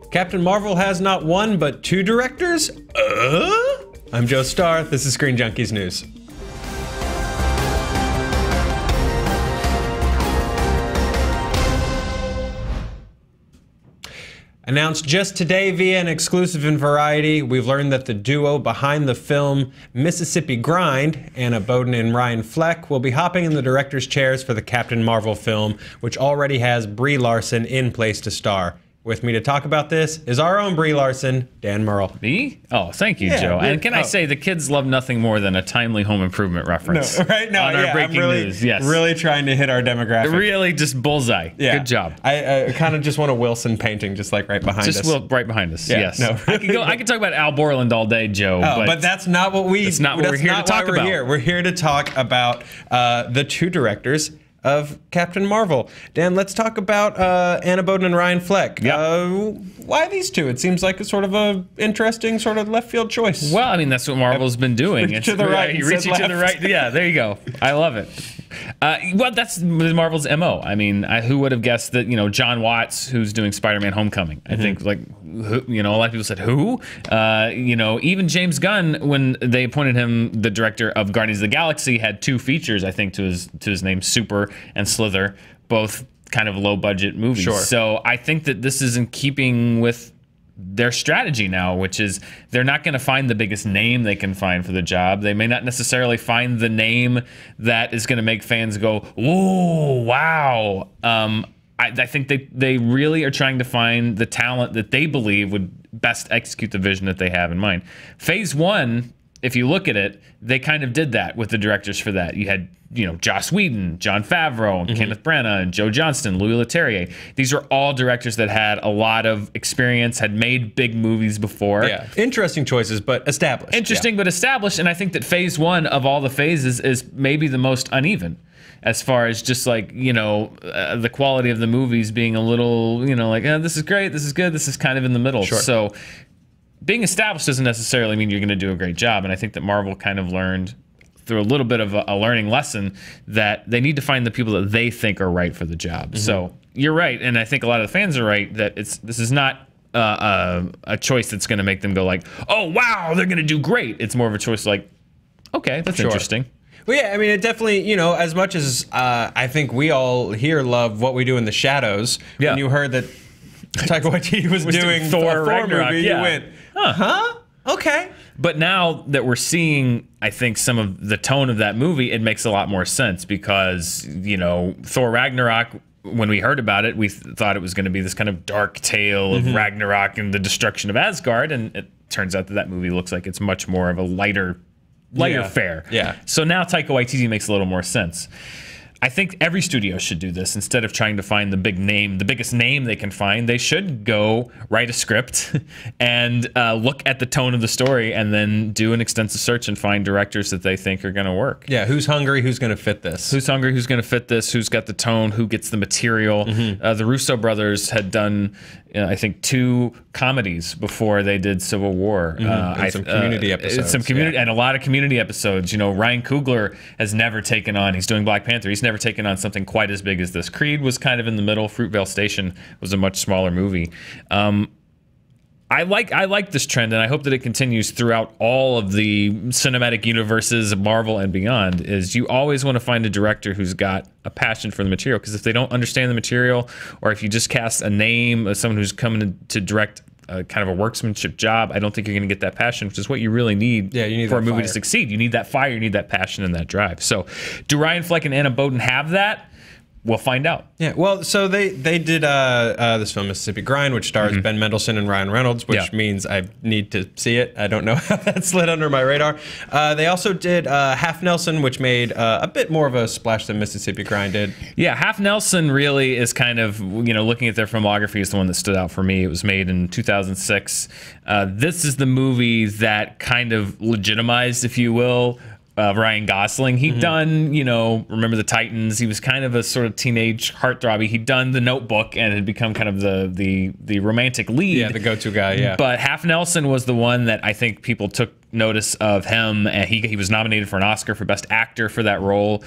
Captain Marvel has not one, but two directors? I'm Joe Starr. This is Screen Junkies News. Announced just today via an exclusive in Variety, we've learned that the duo behind the film Mississippi Grind, Anna Boden and Ryan Fleck, will be hopping in the director's chairs for the Captain Marvel film, which already has Brie Larson in place to star. With me to talk about this is our own Brie Larson, Dan Merle. Me? Oh, thank you, Joe. And can I say, the kids love nothing more than a timely home improvement reference. No, right? No, on our breaking news. Yes. Really trying to hit our demographic. Really just bullseye. Yeah. Good job. I kind of just want a Wilson painting just like right behind us. Just right behind us, yeah, yes. No. I could talk about Al Borland all day, Joe. But that's not what we're here to talk about. We're here to talk about the two directors of Captain Marvel. Dan, let's talk about Anna Boden and Ryan Fleck. Yep. Why these two? It seems like a sort of a interesting sort of left field choice. Well, I mean, that's what Marvel's been doing. Reach to the right. You reach to the right. Yeah, there you go. I love it. Well, that's Marvel's MO. I mean, who would have guessed that, John Watts, who's doing Spider-Man Homecoming, I think, like, a lot of people said, who? Even James Gunn, when they appointed him the director of Guardians of the Galaxy, had two features, I think, to his name, Super and Slither, both kind of low-budget movies. Sure. So I think that this is in keeping with their strategy now, which is they're not going to find the biggest name they can find for the job. They may not necessarily find the name that is going to make fans go, "Ooh, wow." I think they really are trying to find the talent that they believe would best execute the vision that they have in mind. Phase 1, if you look at it, they kind of did that with the directors for that. You had, Joss Whedon, Jon Favreau, and Kenneth Branagh, and Joe Johnston, Louis Leterrier. These are all directors that had a lot of experience, had made big movies before. Yeah, interesting choices, but established. Interesting, but established. And I think that phase 1 of all the phases is maybe the most uneven, as far as just like, the quality of the movies being a little, this is great, this is good, this is kind of in the middle. Sure. So being established doesn't necessarily mean you're going to do a great job. And I think that Marvel kind of learned through a little bit of a learning lesson that they need to find the people that they think are right for the job. So you're right. And I think a lot of the fans are right that this is not a choice that's going to make them go like, oh, wow, they're going to do great. It's more of a choice like, okay, that's interesting. Well, yeah, I mean, it definitely, as much as I think we all here love What We Do in the Shadows, when you heard that Taika Waititi was doing Thor Ragnarok, movie, you went, huh? Okay. But now that we're seeing, I think, some of the tone of that movie, it makes a lot more sense because, Thor Ragnarok, when we heard about it, we thought it was going to be this kind of dark tale of Ragnarok and the destruction of Asgard, and it turns out that movie looks like it's much more of a lighter fare. Yeah. So now Taika Waititi makes a little more sense. I think every studio should do this. Instead of trying to find the biggest name they can find, they should go write a script and look at the tone of the story and then do an extensive search and find directors that they think are going to work. Yeah, who's hungry, who's going to fit this? Who's hungry, who's going to fit this, who's got the tone, who gets the material. The Russo brothers had done, I think, 2 comedies before they did Civil War. And some community episodes. And a lot of community episodes. Ryan Coogler has never taken on, he's doing Black Panther, he's never taken on something quite as big as this. Creed was kind of in the middle. Fruitvale Station was a much smaller movie. I like this trend, and I hope that it continues throughout all of the cinematic universes of Marvel and beyond, is you always want to find a director who's got a passion for the material, because if they don't understand the material, or if you just cast a name of someone who's coming to direct kind of a workmanship job, I don't think you're going to get that passion, which is what you really need, for a movie to succeed. You need that fire, you need that passion and that drive. So do Ryan Fleck and Anna Boden have that? We'll find out. Yeah, well, so they did this film, Mississippi Grind, which stars Ben Mendelsohn and Ryan Reynolds, which means I need to see it. I don't know how that slid under my radar. They also did Half Nelson, which made a bit more of a splash than Mississippi Grind did. Yeah, Half Nelson really is kind of, looking at their filmography, is the one that stood out for me. It was made in 2006. This is the movie that kind of legitimized, if you will, Ryan Gosling. He'd done, Remember the Titans. He was kind of a sort of teenage heartthrob. He'd done The Notebook and had become kind of the romantic lead. Yeah, the go-to guy, yeah. But Half Nelson was the one that I think people took notice of him, and he was nominated for an Oscar for Best Actor for that role.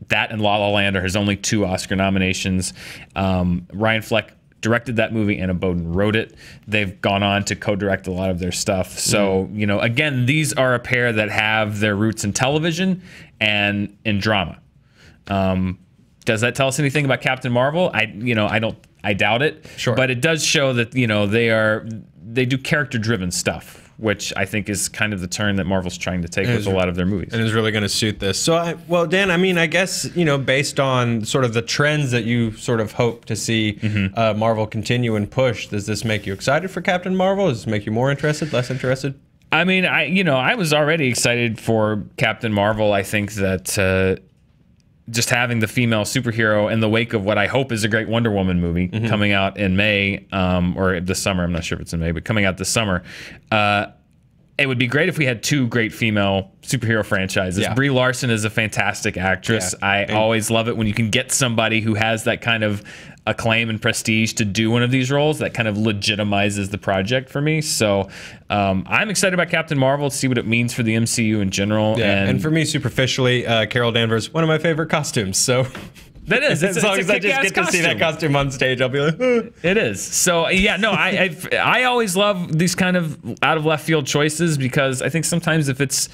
That and La La Land are his only 2 Oscar nominations. Ryan Fleck directed that movie. Anna Boden wrote it. They've gone on to co-direct a lot of their stuff. So, you know, again, these are a pair that have their roots in television and in drama. Does that tell us anything about Captain Marvel? I doubt it. Sure. But it does show that, you know, they do character-driven stuff, which I think is kind of the turn that Marvel's trying to take with a lot of their movies. And is really going to suit this. So, well, Dan, I mean, I guess, you know, based on sort of the trends that you sort of hope to see Marvel continue and push, does this make you excited for Captain Marvel? Does this make you more interested, less interested? I mean, I was already excited for Captain Marvel. I think that just having the female superhero in the wake of what I hope is a great Wonder Woman movie coming out in May, or this summer, I'm not sure if it's in May, but coming out this summer, it would be great if we had two great female superhero franchises. Yeah. Brie Larson is a fantastic actress. Yeah. I always love it when you can get somebody who has that kind of acclaim and prestige to do one of these roles. That kind of legitimizes the project for me. So I'm excited about Captain Marvel to see what it means for the MCU in general. Yeah, and for me, superficially, Carol Danvers, one of my favorite costumes. So that is, as long as I just get to see that costume on stage, I'll be like, It is. So yeah, no, I always love these kind of out of left field choices, because I think sometimes if it's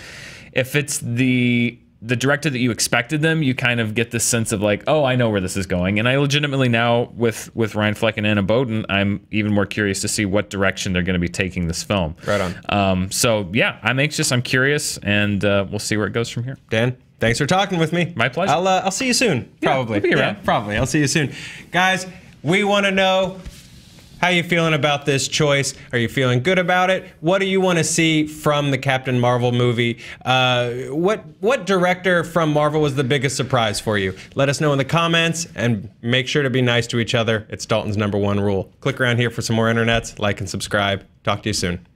the director that you expected them, you kind of get this sense of like, oh, I know where this is going. And I legitimately now, with Ryan Fleck and Anna Boden, I'm even more curious to see what direction they're going to be taking this film. Right on. So yeah, I'm anxious, I'm curious, and we'll see where it goes from here. Dan, thanks for talking with me. My pleasure. I'll see you soon, probably. We'll be around. Yeah, probably. I'll see you soon. Guys, we want to know, how you feeling about this choice? Are you feeling good about it? What do you want to see from the Captain Marvel movie? What director from Marvel was the biggest surprise for you? Let us know in the comments, and make sure to be nice to each other. It's Dalton's #1 rule. Click around here for some more internets, like and subscribe. Talk to you soon.